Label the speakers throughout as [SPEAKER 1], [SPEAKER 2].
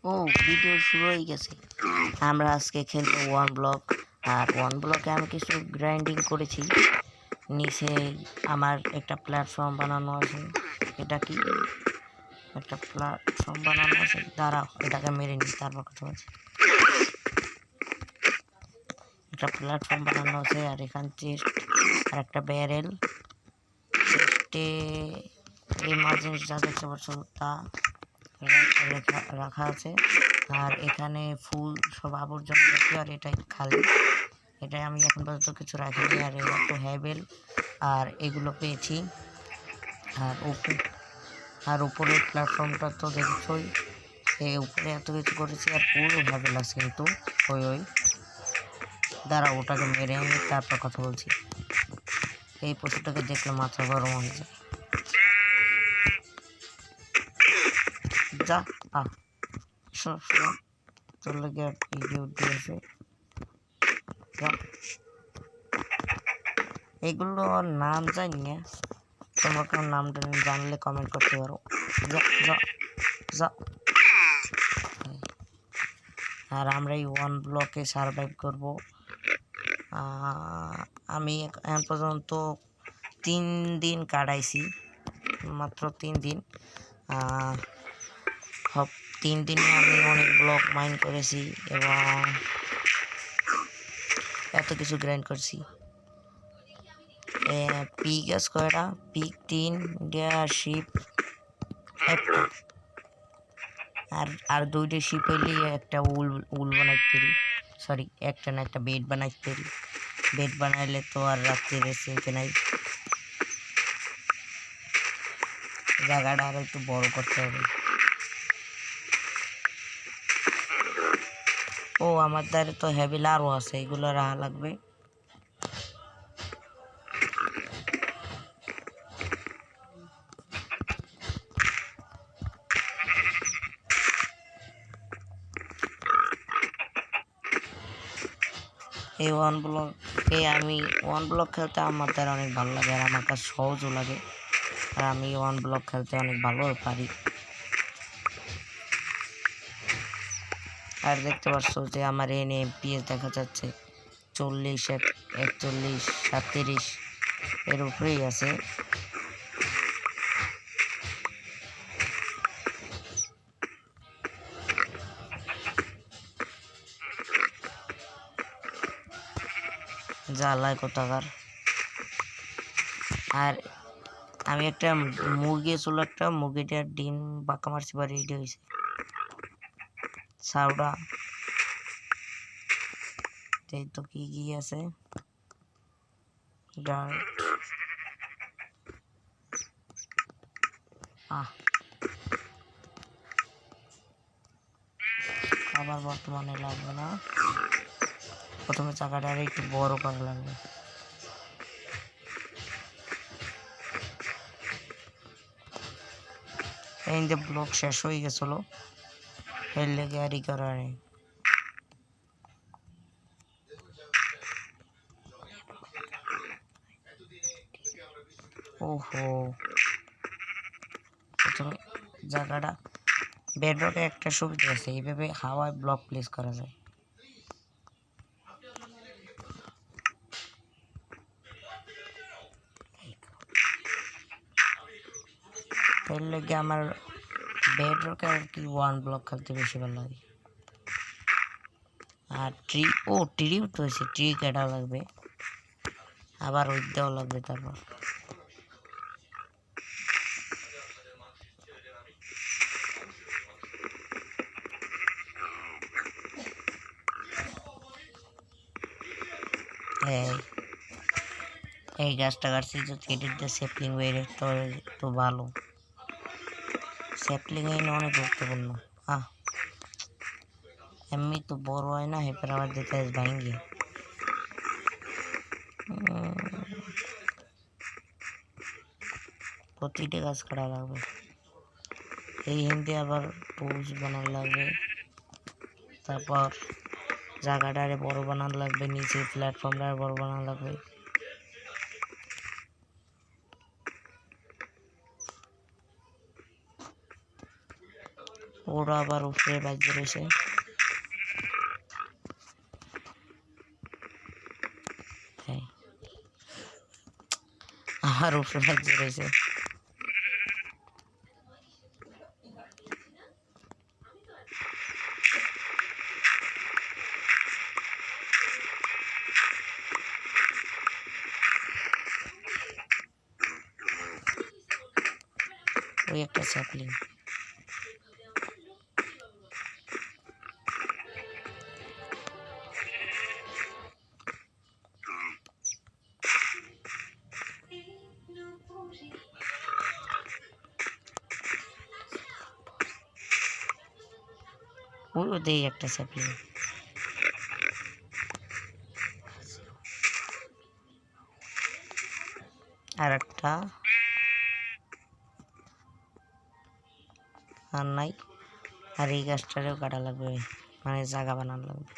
[SPEAKER 1] ও video শুরু হয়ে গেছে। আমরা আজকে খেলবো ওয়ান ব্লক। আর ওয়ান ব্লকে আমি কিছু গ্রাইন্ডিং করেছি। নিচে আমার একটা প্ল্যাটফর্ম বানানো আছে। এটা কি একটা প্ল্যাটফর্ম বানানো আছে? দাঁড়াও, এটাকে মেরে নিই, তারপর কথা বলছি। একটা প্ল্যাটফর্ম বানানো আছে, আর এখান চেস্ট আর একটা ব্যারেল। চেস্টে এই মার্জিন যা দেখতে পাচ্ছ তা রাখা আছে। আর এখানে ফুল সব আবর্জনা রাখি, আর এটাই খালি। এটাই আমি এখন পর্যন্ত কিছু রাখিনি। আর এই তো হ্যাভেল আর এগুলো পেয়েছি। আর উপরের প্ল্যাটফর্মটা তো দেখছোই, এই উপরে এত কিছু করেছি। আর পুরো হ্যাভেল আছে কিন্তু ওই দ্বারা ওটাকে মেরে আমি তারপর কথা বলছি। এই পশুটাকে দেখলে মাথা গরম হয়ে যায়। যা তোর লেগে ভিডিও দিয়েছে। এগুলোর নাম জানি না, তোমরা কোনো নামটা জানলে কমেন্ট করতে পারো। আর আমরা এই ওয়ান ব্লকে সার্ভাইভ করব। আমি এখন পর্যন্ত 3 দিন কাটাইছি, মাত্র 3 দিন। 3 দিনে আমি অনেক ব্লক মাইন করেছি এবং এত কিছু গ্রাইন্ড করছি। পিক আছে কয়টা? পিক 3, শিপ একটা, আর 2টা শিপ হইলে একটা উল বানাইতে পারি। সরি, একটা না, একটা বেড বানাইতে পারি। বেড বানাইলে তো আর রাত্রে চিনতে নাই। জায়গাটা আর একটু বড় করতে হবে। ও আমার দ্বারে তো হ্যাভেল আরও আছে, এগুলো রাখা লাগবে। এই ওয়ান ব্লক খেলতে আমার দ্বারা অনেক ভালো লাগে, আর আমার কাছে সহজও লাগে। আর আমি ওয়ান ব্লক খেলতে অনেক ভালো পারি। আর দেখতে পাচ্ছ যে আমার এনএমপিএস দেখা যাচ্ছে 40, 41, 37 এর উপরেই আছে। জ্বালায় কোথাকার। আর আমি একটা মুরগি ছিল, একটা মুরগিটার ডিম বাঁকা মারছি বা রেডি হয়েছে। সাউডা এই তো কি আছে, ডার্ট আবার বর্তমানে লাগবে না, প্রথমে চাকাটা আর একটু বড় করা লাগবে। এই যে ব্লক শেষ হয়ে গেছিল, এর লেগে আর করা নেই। ওহো, প্রথমে জায়গাটা বেডরকে একটা সুবিধা আছে, এইভাবে হাওয়ায় ব্লক প্লেস করা যায়। এর লেগে আমার বেডরকে আর কি ওয়ান ব্লক খেলতে বেশি ভালো লাগে। আর ট্রিও তো হয়েছে, ট্রি কাটা লাগবে, আবার ওই দেওয়া লাগবে। তারপর এই গাছটা কাটছি, যদি এটিতে স্যাপলিং বেড়ে তো ভালো। স্যাপলিং এনে অনেক গুরুত্বপূর্ণ। এমনি তো বড় হয় না, হেপের আবার যেতে ভাঙ্গি। প্রতিটা গাছ কাটা লাগবে। এই হিন্দি আবার টুলস বানানো লাগবে। তারপর জায়গাটারে বড় বানানো লাগবে, নিচে প্ল্যাটফর্মটা বড় বানানো লাগবে। ও ওরা আবার উপরে বাজে রয়েছে। আবার উপরে বাজে রয়েছে। ওই একটা স্যাপলিং। ওই দেই একটা স্যাপলিং। আর একটা আর নাই। আর এই গাছটারেও কাটা লাগবে, মানে জায়গা বানানো লাগবে।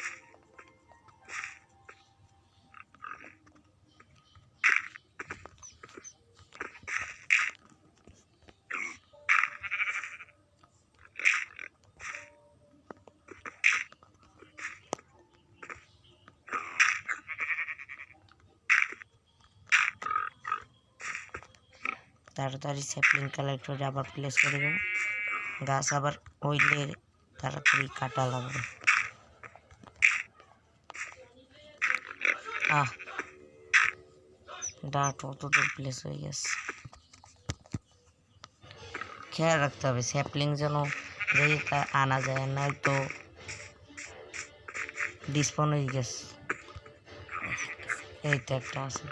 [SPEAKER 1] তাড়াতাড়ি স্যাপলিং কালেক্টরে আবার প্লেস করে দেবো। গাছ আবার হইলে তাড়াতাড়ি কাটা লাগবে। ডাট অত দূর প্লেস হয়ে গেছে। খেয়াল রাখতে হবে স্যাপলিং যেন যেই তা আনা যায়, নয়তো ডিসপন হয়ে গেছে। এই তো একটা আছে।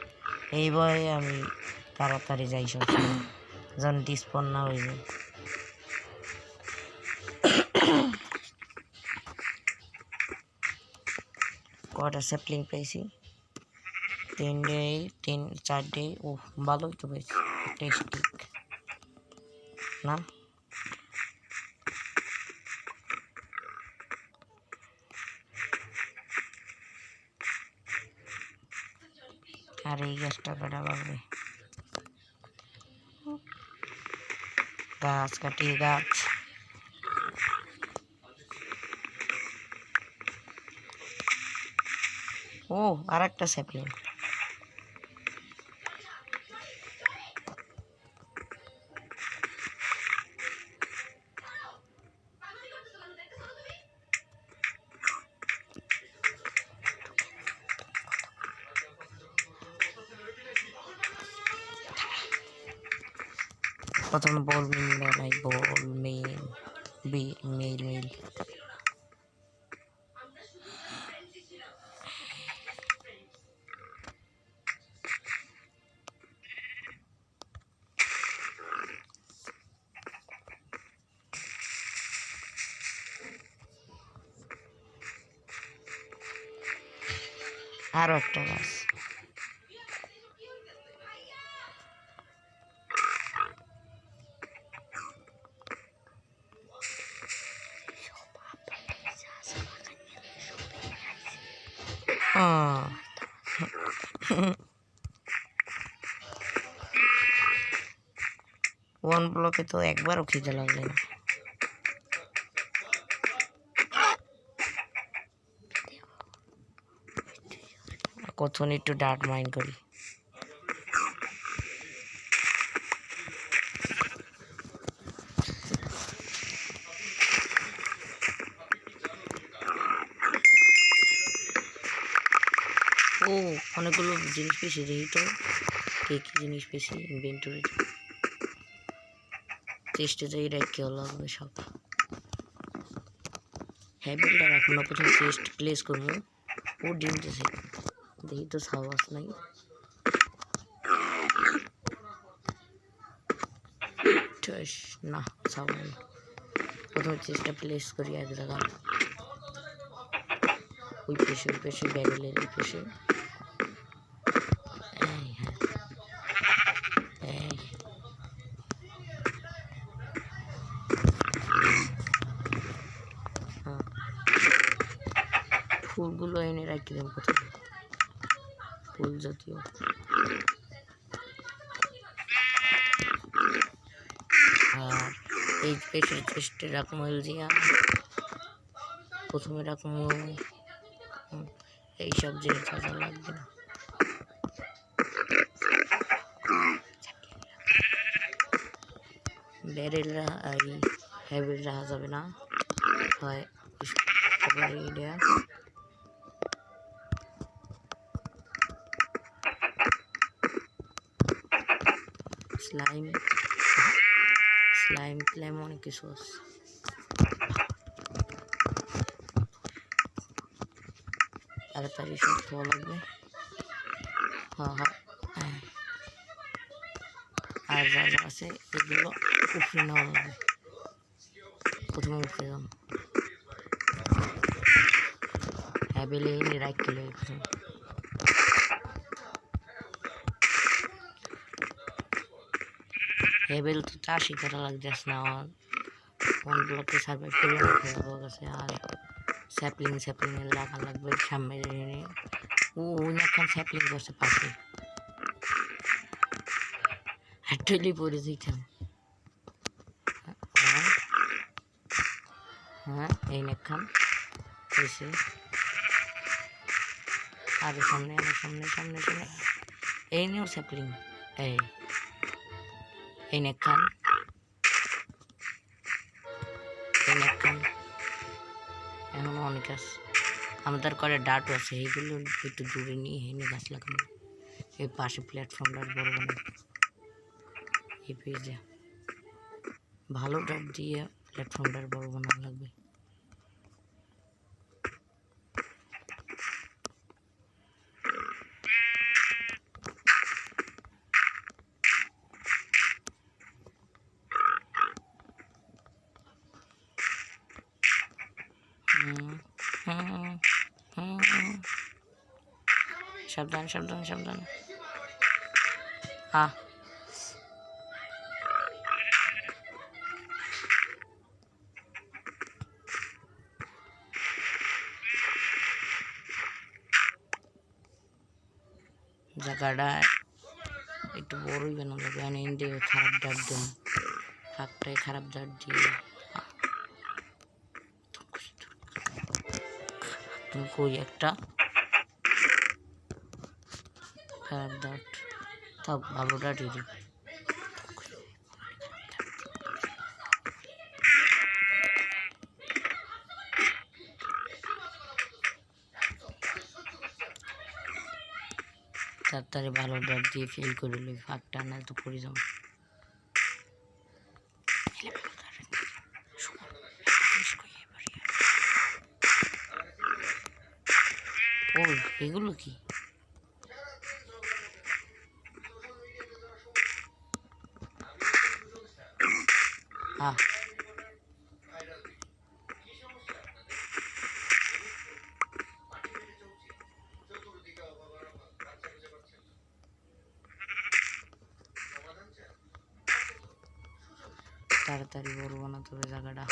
[SPEAKER 1] এই ভয়ে আমি তাড়াতাড়ি যাই সবসময়, যেন ডিসপন না হয়ে যায়। কটা স্যাপলিং পেয়েছি? 4 ডে। ও ভালোই তো পেয়েছি। টেস্টিক না, আর এই গাছটা কাটা লাগবে। গাছ কাটিয়ে গাছ। ও আর একটা স্যাপলিং। প্রথমে বল মিল বানাই, বল মিল মিল। আরো একটা গাছ। ওয়ান ব্লকে তো একবারও খিদে লাগলে না। কখন একটু ডাট মাইন্ড করি। ও অনেকগুলো জিনিস পেয়েছি, যেই তো কে কি জিনিস পেয়েছি ইনভেন্টরি। চেষ্টা যাই রেখে লাগবে সব। হ্যাঁ বিল্ডার এখন প্রথম চেস্ট প্লেস করবো। ও ডিম দিয়েছে, দেখি তো সাবাস নাই। না সাবাস নেই। প্রথমে চেষ্টা প্লেস করি এক জায়গা। ওই পেশে ব্যারেলের এই পেশে। ফুলগুলো এনে রাখি দেব প্রথমে, ফুল জাতীয়। আর এই পেশের চেষ্টা রাখবো এলজিয়া, প্রথমে রাখবো এইসব জিনিস যা লাগবে না। ব্যারেল এই হ্যাবিল রাখা যাবে না, হয় স্লাইম স্লাইম ক্লাইম অনেক কিছু আছে। তাড়াতাড়ি সব খাওয়া লাগবে। হ্যাঁ, আর যা যা আছে এগুলো উপরে নেওয়া লাগবে। প্রথমে উপরে যাম, হ্যাবেলে এনে রাখলে প্রথমে হ্যাবেল তো চাষই করা লাগতেছে না, আমার ওয়ান ব্লকে সার্ভাইভ করে হয়ে গেছে। আর স্যাপলিং এর রাখা লাগবে সামনে। ওই এখন স্যাপলিং করছে পাশে, হাঁটলি পরে দিতাম। হ্যাঁ এই নেখান হয়েছে, আরো সামনে সামনে সামনে সামনে এই নিয়েও স্যাপলিং। এই নেখান এখন অনেক আছে আমাদের করে ডাটও আছে, এইগুলো একটু দূরে নিয়ে এনে গাছ লাগানো। এই পাশে প্ল্যাটফর্মটা বড় বানাই, এই পেজে ভালো ডাট দিয়ে প্ল্যাটফর্মটার বড় বানানো লাগবে। সাবধান সাবধান সাবধান। জায়গাটা একটু বড়ই বানানো লাগবে। ইন্ডে খারাপ ডাট দেন, ফাঁকটায় খারাপ ডাট দিয়ে তুমি কই একটা খারাপ ডাট, তাও ভালো ডাটই দিই। তাড়াতাড়ি ভালো ডাট দিয়ে ফিল করে লই, ফাঁকটা না তো পড়ে যাবো। ও এগুলো কি? তাড়াতাড়ি বড় বানাতে হবে জায়গাটা।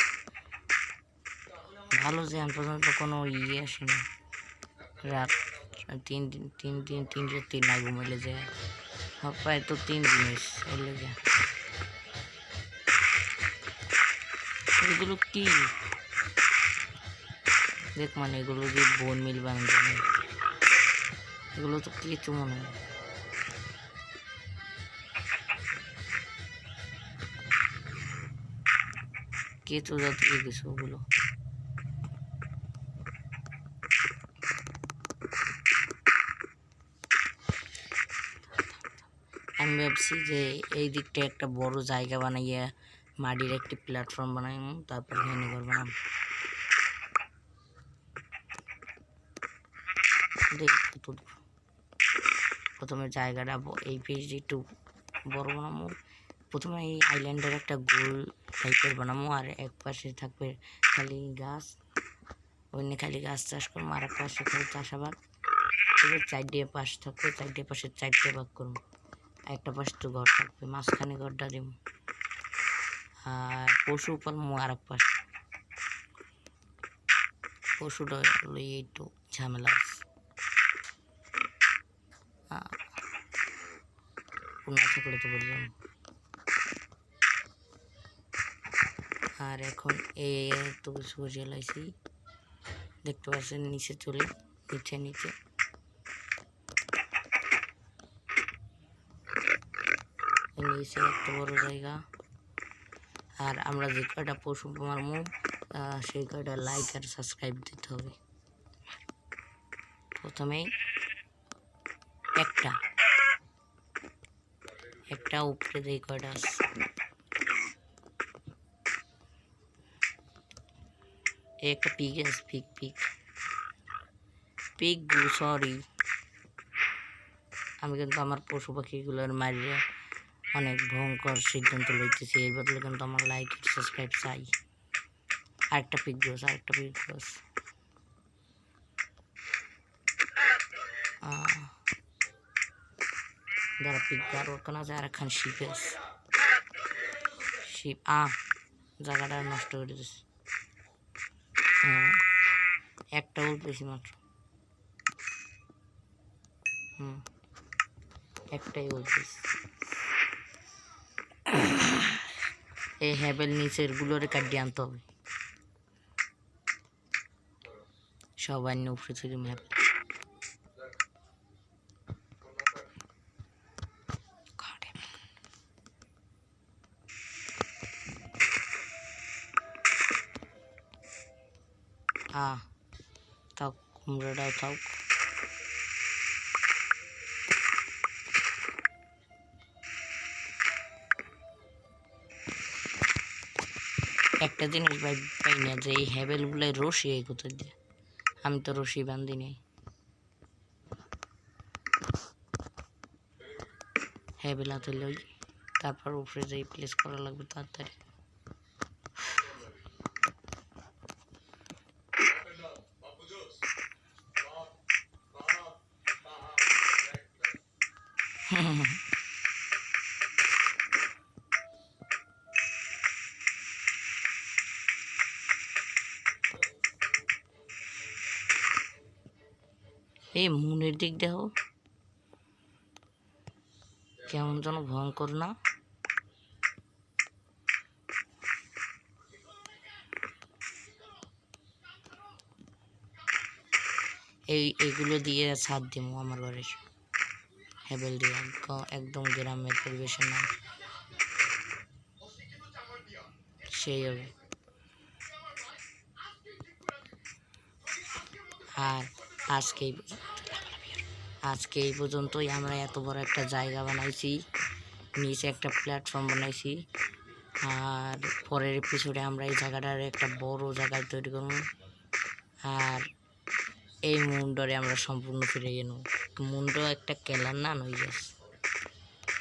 [SPEAKER 1] ভালো যে এখন পর্যন্ত কোনো আসেনি। রাত তিন রাত্রি না ঘুমাইলে যে প্রায় তো 3 জিনিস এলে যে এগুলো কি দেখ, মানে এগুলো যে বোন মিল বানানো, এগুলো তো কিছু মনে হয় কেঁচো জাতীয় কিছু। ওগুলো আমি ভাবছি যে এই দিকটা একটা বড় জায়গা বানাইয়া মাটির একটি প্ল্যাটফর্ম বানাই, তারপর এখানে ঘর বানাম। প্রথমে জায়গাটা এই পেজ একটু বড় বানাবো। প্রথমে এই আইল্যান্ডের একটা গোল টাইপের বানাবো, আর এক পাশে থাকবে খালি গাছ, অন্য খালি গাছ চাষ করবো, আর এক পাশে খালি চাষাবাদ। এবার 4টে পাশ থাকবে, 4টে পাশে 4টে ভাগ করবো। একটা পাশে তো ঘর থাকবে, মাঝখানে ঘরটা দেব। আর পশু পালবো আর এক পাশে। পশুটা লইয়ে একটু ঝামেলা আছে, না থাকলে তো বললাম। আর এখন তো কিছু জ্বালাইছি, দেখতে পাচ্ছেন নিচে চলে নিচে একটা বড় জায়গা। আর আমরা যে কয়টা পশু মারমু সেই কয়টা লাইক আর সাবস্ক্রাইব দিতে হবে। প্রথমেই একটা উপরে দিয়ে কয়টা আছে, একটা পিক আছে, পিক সরি, আমি কিন্তু আমার পশু পাখিগুলোর মারিয়ে অনেক ভয়ঙ্কর সিদ্ধান্ত লইতেছি। এর বদলে কিন্তু আমার লাইক সাবস্ক্রাইব চাই। আরেকটা পিক গোস যারা পিক আর ওখানে আছে, আর একখান শিপ আছে, শিপ জায়গাটা নষ্ট করে দিচ্ছে। একটা উল্টেছি মাত্র, একটাই উল্টেছি। এই হ্যাবেল নিচের গুলোরে কাটিয়ে আনতে হবে, সবাই উপরে থেকে হ্যাবেল। তাও কুমড়োটাও থাক। একটা জিনিস পাই না যে এই হ্যাবেলগুলো রশি এই কোথায় দিয়ে, আমি তো রশি বান্ধি নেই। হ্যাবেল হাতে লই, তারপর উপরে যেই প্লেস করা লাগবে তাড়াতাড়ি। এই মুনের দিক দেখো কেমন যেন ভয়ঙ্কর না? এইগুলো দিয়ে ছাদ দিব আমার বাড়ির, হ্যাবেল দিয়ে একদম গ্রামের পরিবেশের নাম সেই হবে। আর আজকে এই পর্যন্তই। আমরা এত বড় একটা জায়গা বানাইছি, নিচে একটা প্ল্যাটফর্ম বানাইছি, আর পরের এপিসোডে আমরা এই জায়গাটার একটা বড় জায়গায় তৈরি করব। আর এই মুন্ডরে আমরা সম্পূর্ণ ফিরে গেল। মুন্ড একটা কেলার না নই যাস।